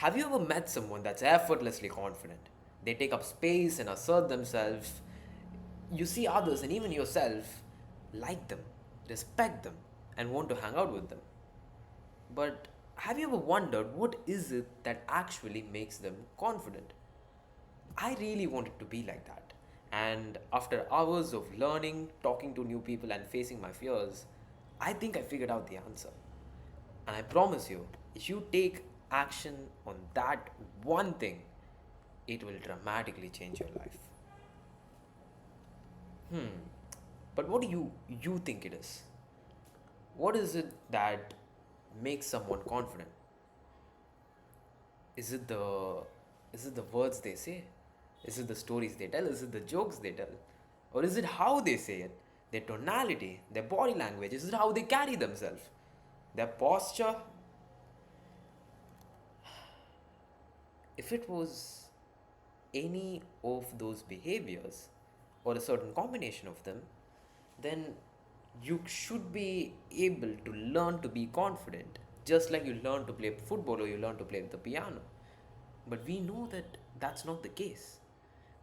Have you ever met someone that's effortlessly confident? They take up space and assert themselves. You see others and even yourself like them, respect them, and want to hang out with them. But have you ever wondered what is it that actually makes them confident? I really wanted to be like that. And after hours of learning, talking to new people, and facing my fears, I think I figured out the answer. And I promise you, if you take action on that one thing, it will dramatically change your life. But what do you think it is? What is it that makes someone confident? Is it the is it the words they say? Is it the stories they tell? Is it the jokes they tell? Or is it how they say it? Their tonality, their body language, is it how they carry themselves? Their posture? If it was any of those behaviors or a certain combination of them, then you should be able to learn to be confident, just like you learn to play football or you learn to play the piano. But we know that that's not the case.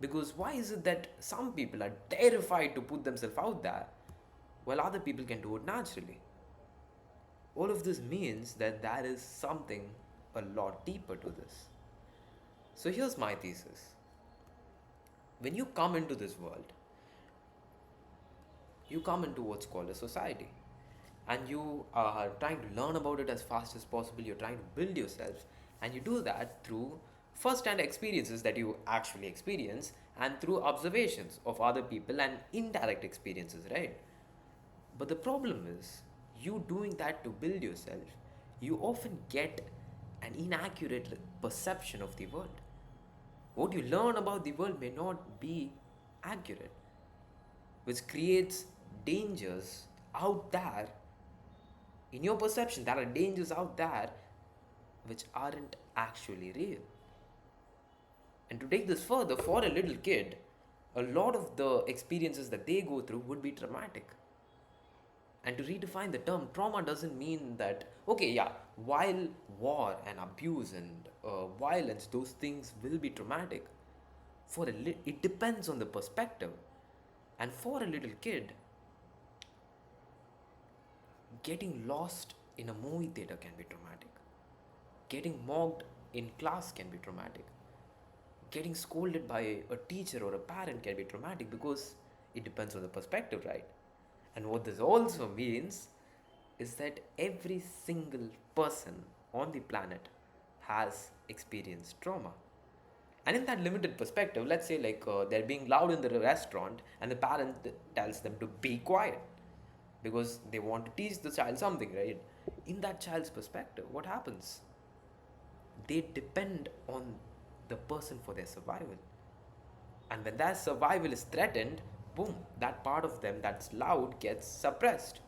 Because why is it that some people are terrified to put themselves out there while other people can do it naturally? All of this means that there is something a lot deeper to this. So here's my thesis. When you come into this world, you come into what's called a society. And you are trying to learn about it as fast as possible. You're trying to build yourself. And you do that through first hand experiences that you actually experience and through observations of other people and indirect experiences, right? But the problem is, you doing that to build yourself, you often get an inaccurate perception of the world. What you learn about the world may not be accurate, which creates dangers out there. In your perception, there are dangers out there which aren't actually real. And to take this further, for a little kid, a lot of the experiences that they go through would be traumatic. And to redefine the term, trauma doesn't mean that, okay, yeah, while war and abuse and violence, those things will be traumatic. It depends on the perspective. And for a little kid, getting lost in a movie theater can be traumatic. Getting mocked in class can be traumatic. Getting scolded by a teacher or a parent can be traumatic because it depends on the perspective, right? And what this also means is that every single person on the planet has experienced trauma. And in that limited perspective, let's say like they're being loud in the restaurant and the parent tells them to be quiet because they want to teach the child something, right? In that child's perspective, what happens? They depend on the person for their survival. And when that survival is threatened, boom, that part of them that's loud gets suppressed.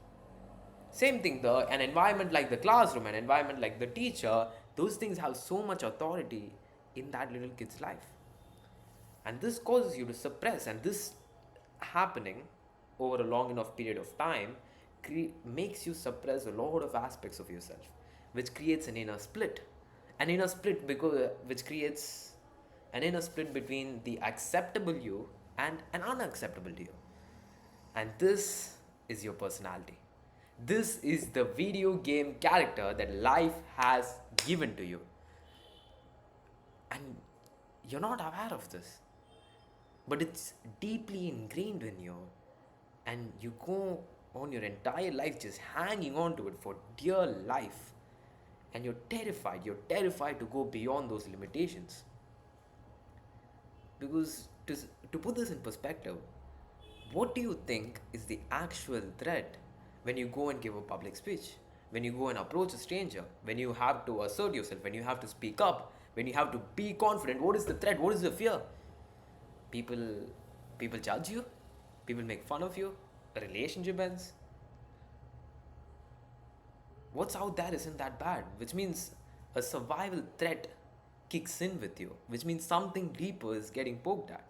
Same thing, an environment like the classroom, an environment like the teacher, those things have so much authority in that little kid's life. And this causes you to suppress, and this happening over a long enough period of time makes you suppress a lot of aspects of yourself, which creates an inner split. An inner split which creates an inner split between the acceptable you and an unacceptable you. And this is your personality. This is the video game character that life has given to you. And you're not aware of this. But it's deeply ingrained in you. And you go on your entire life just hanging on to it for dear life. And you're terrified. You're terrified to go beyond those limitations. Because to put this in perspective, what do you think is the actual threat when you go and give a public speech? When you go and approach a stranger? When you have to assert yourself? When you have to speak up? When you have to be confident? What is the threat? What is the fear? People, people judge you? People make fun of you? A relationship ends? What's out there isn't that bad, which means a survival threat kicks in with you, which means something deeper is getting poked at.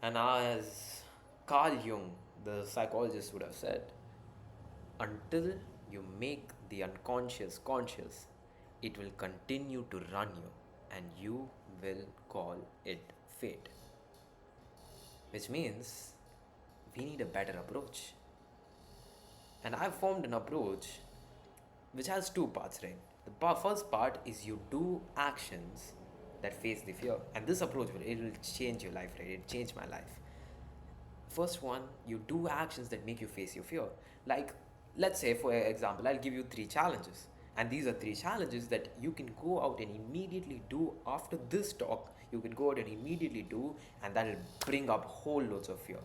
And as Carl Jung, the psychologist, would have said, until you make the unconscious conscious, it will continue to run you, and you will call it fate. Which means we need a better approach. And I've formed an approach which has two parts, right? The first part is you do actions that face the fear, and this approach will change your life, right? It changed my life. First one, you do actions that make you face your fear. Like, let's say, for example, I'll give you three challenges. And these are three challenges that you can go out and immediately do after this talk. You can go out and immediately do, and that will bring up whole loads of fear.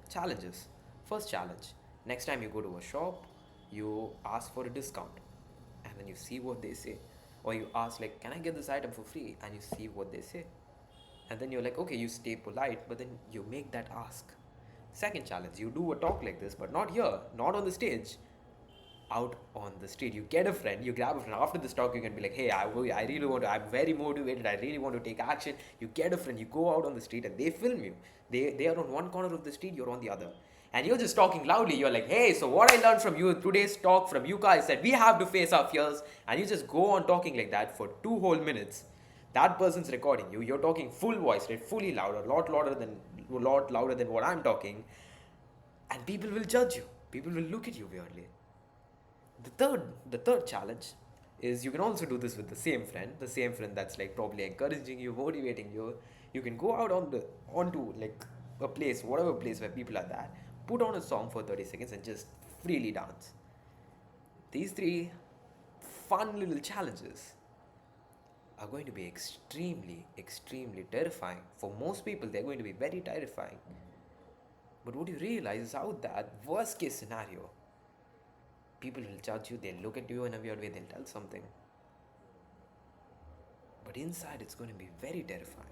Challenges. First challenge, next time you go to a shop, you ask for a discount, and then you see what they say. Or you ask, like, can I get this item for free? And you see what they say. And then you're like, okay, you stay polite, but then you make that ask. Second challenge, you do a talk like this, but not here, not on the stage, out on the street. You get a friend, you grab a friend. After this talk, you can be like, hey, I really want to, I'm very motivated, I really want to take action. You get a friend, you go out on the street, and they film you. They are on one corner of the street, you're on the other. And you're just talking loudly. You're like, hey, so what I learned from you today's talk from Yuka is that we have to face our fears. And you just go on talking like that for 2 whole minutes. That person's recording you. You're talking full voice, right? Fully loud, a lot louder than what I'm talking. And people will judge you. People will look at you weirdly. The third challenge is you can also do this with the same friend that's like probably encouraging you, motivating you. You can go out onto like a place, whatever place where people are there, put on a song for 30 seconds and just freely dance. These three fun little challenges are going to be extremely, extremely terrifying. For most people, they're going to be very terrifying. But what you realize is out that worst case scenario, people will judge you, they'll look at you in a weird way, they'll tell something. But inside, it's going to be very terrifying.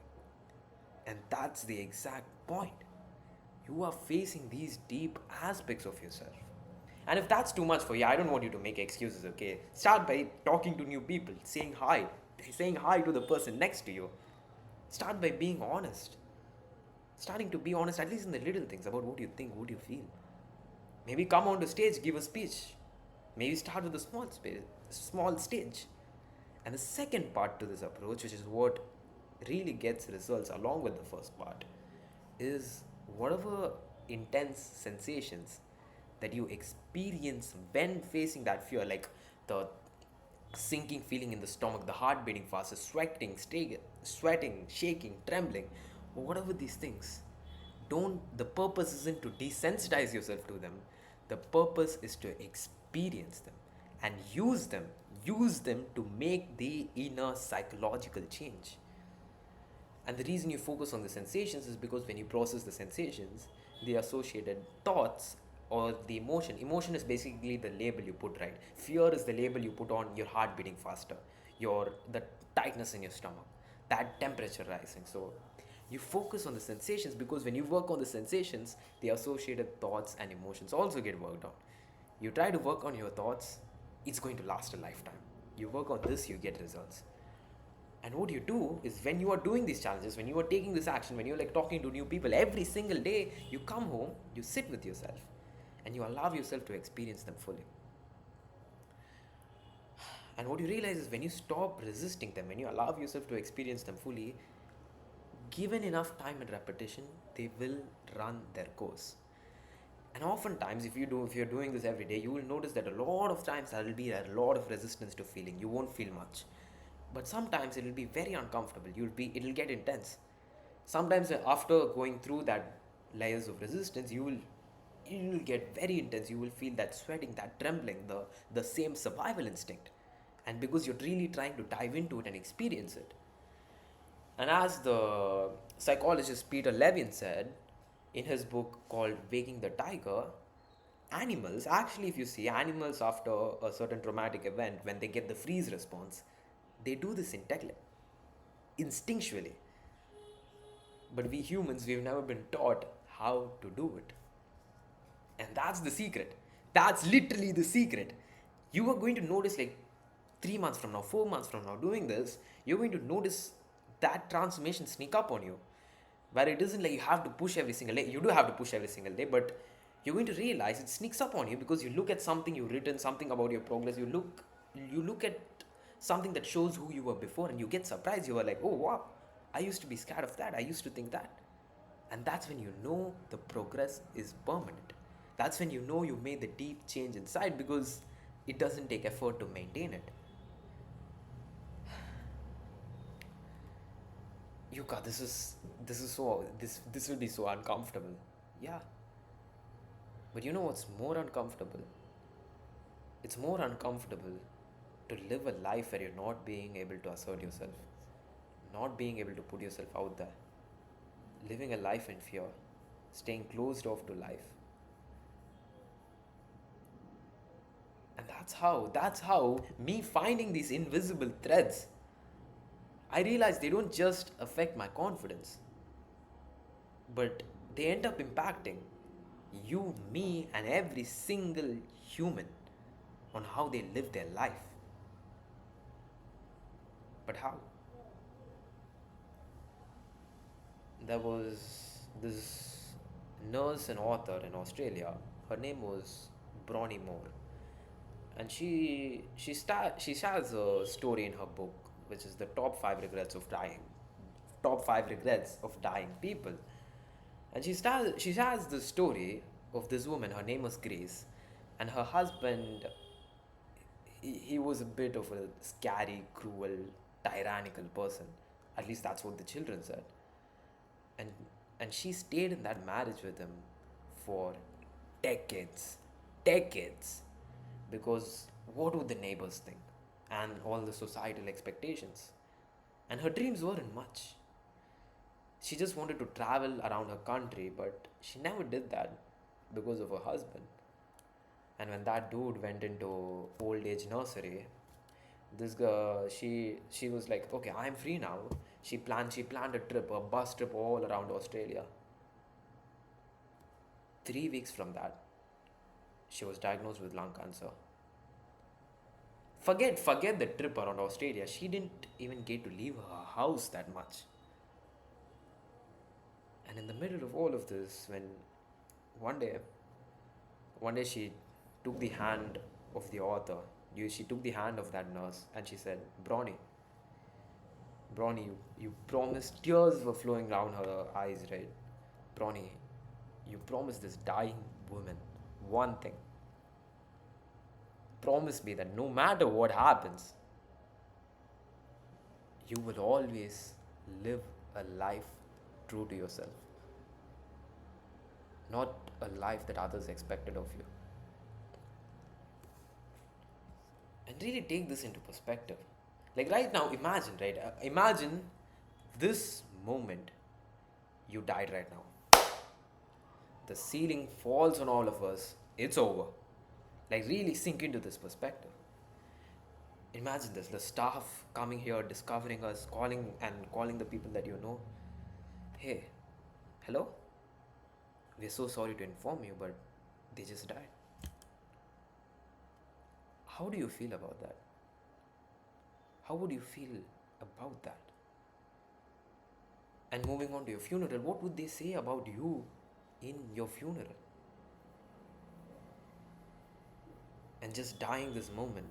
And that's the exact point. You are facing these deep aspects of yourself. And if that's too much for you, I don't want you to make excuses, okay? Start by talking to new people, saying hi to the person next to you. Start by being honest. Starting to be honest, at least in the little things, about what you think, what you feel. Maybe come on the stage, give a speech. Maybe start with a small stage. And the second part to this approach, which is what really gets results along with the first part, is whatever intense sensations that you experience when facing that fear, like the sinking feeling in the stomach, the heart beating faster, sweating, shaking, trembling, or whatever these things. The purpose isn't to desensitize yourself to them. The purpose is to experience them and use them to make the inner psychological change. And the reason you focus on the sensations is because when you process the sensations, the associated thoughts or the emotion is basically the label you put, right? Fear is the label you put on your heart beating faster, the tightness in your stomach, that temperature rising. So you focus on the sensations because when you work on the sensations, the associated thoughts and emotions also get worked on. You try to work on your thoughts, it's going to last a lifetime. You work on this, you get results. And what you do is when you are doing these challenges, when you are taking this action, when you're like talking to new people every single day, you come home, you sit with yourself, and you allow yourself to experience them fully. And what you realize is when you stop resisting them, when you allow yourself to experience them fully, given enough time and repetition, they will run their course. And oftentimes, if you're doing this every day, you will notice that a lot of times there will be a lot of resistance to feeling. You won't feel much. But sometimes it will be very uncomfortable. It'll get intense. Sometimes after going through that layers of resistance, you will get very intense. You will feel that sweating, that trembling, the same survival instinct. And because you're really trying to dive into it and experience it. And as the psychologist Peter Levine said in his book called Waking the Tiger, animals, actually if you see animals after a certain traumatic event, when they get the freeze response, they do this instinctually. But we humans, we've never been taught how to do it. And that's the secret. That's literally the secret. You are going to notice like 3 months from now, 4 months from now doing this, you're going to notice that transformation sneak up on you. Where it isn't like you have to push every single day. You do have to push every single day, but you're going to realize it sneaks up on you because you look at something you've written, something about your progress. You look at something that shows who you were before, and you get surprised. You are like, oh wow, I used to be scared of that. I used to think that. And that's when you know the progress is permanent. That's when you know you made the deep change inside, because it doesn't take effort to maintain it. Yuka, this will be so uncomfortable. Yeah. But you know what's more uncomfortable? It's more uncomfortable to live a life where you're not being able to assert yourself, not being able to put yourself out there, living a life in fear, staying closed off to life. And that's how me finding these invisible threads, I realize they don't just affect my confidence, but they end up impacting you, me, and every single human on how they live their life. But how? There was this nurse and author in Australia. Her name was Bronnie Moore, and she shares a story in her book, which is the top five regrets of dying people. And she shares the story of this woman. Her name was Grace, and her husband, he was a bit of a scary, cruel, tyrannical person. At least that's what the children said. And and she stayed in that marriage with him for decades, decades, because what would the neighbors think, and all the societal expectations. And her dreams weren't much. She just wanted to travel around her country, but she never did that because of her husband. And when that dude went into old age nursery, this girl, she was like, okay, I'm free now. She planned a trip, a bus trip all around Australia. 3 weeks from that, she was diagnosed with lung cancer. Forget the trip around Australia. She didn't even get to leave her house that much. And in the middle of all of this, when one day one day she took the hand of the author. She took the hand of that nurse and she said, Bronnie, you promised, tears were flowing down her eyes, right? Bronnie, you promised this dying woman one thing. Promise me that no matter what happens, you will always live a life true to yourself, not a life that others expected of you. And really take this into perspective. Like right now, imagine, right? Imagine this moment you died right now. The ceiling falls on all of us. It's over. Like, really sink into this perspective. Imagine this, the staff coming here, discovering us, calling the people that you know. Hey, hello? We're so sorry to inform you, but they just died. How do you feel about that? How would you feel about that? And moving on to your funeral, what would they say about you in your funeral? And just dying this moment,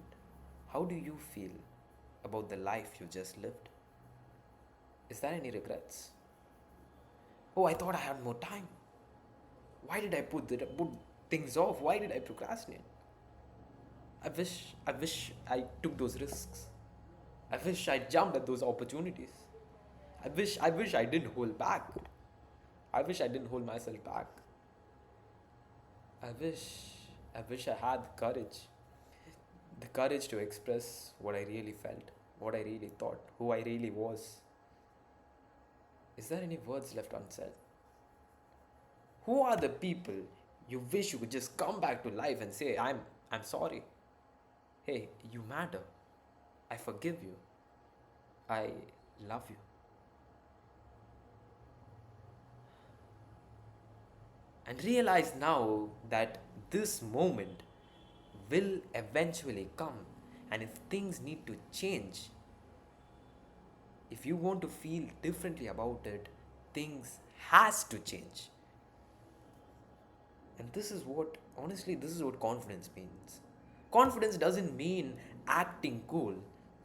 how do you feel about the life you just lived? Is there any regrets? Oh, I thought I had more time. Why did I put things off? Why did I procrastinate? I wish I took those risks. I wish I jumped at those opportunities. I wish I didn't hold back. I wish I didn't hold myself back. I wish I wish I had the courage. The courage to express what I really felt, what I really thought, who I really was. Is there any words left unsaid? Who are the people you wish you could just come back to life and say, I'm sorry. Hey, you matter. I forgive you. I love you. And realize now that this moment will eventually come. And if things need to change, if you want to feel differently about it, things has to change. And this is what confidence means. Confidence doesn't mean acting cool.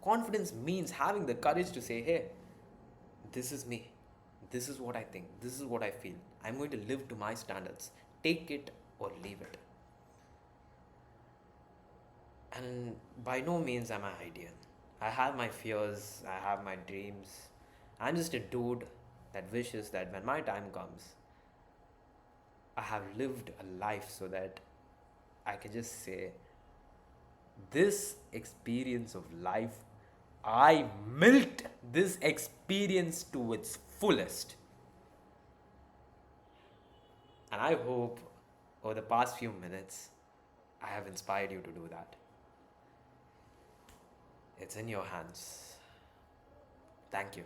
Confidence means having the courage to say, hey, this is me. This is what I think. This is what I feel. I'm going to live to my standards. Take it or leave it. And by no means am I ideal. I have my fears, I have my dreams. I'm just a dude that wishes that when my time comes, I have lived a life so that I can just say, this experience of life, I milked this experience to its fullest. And I hope over the past few minutes, I have inspired you to do that. It's in your hands. Thank you.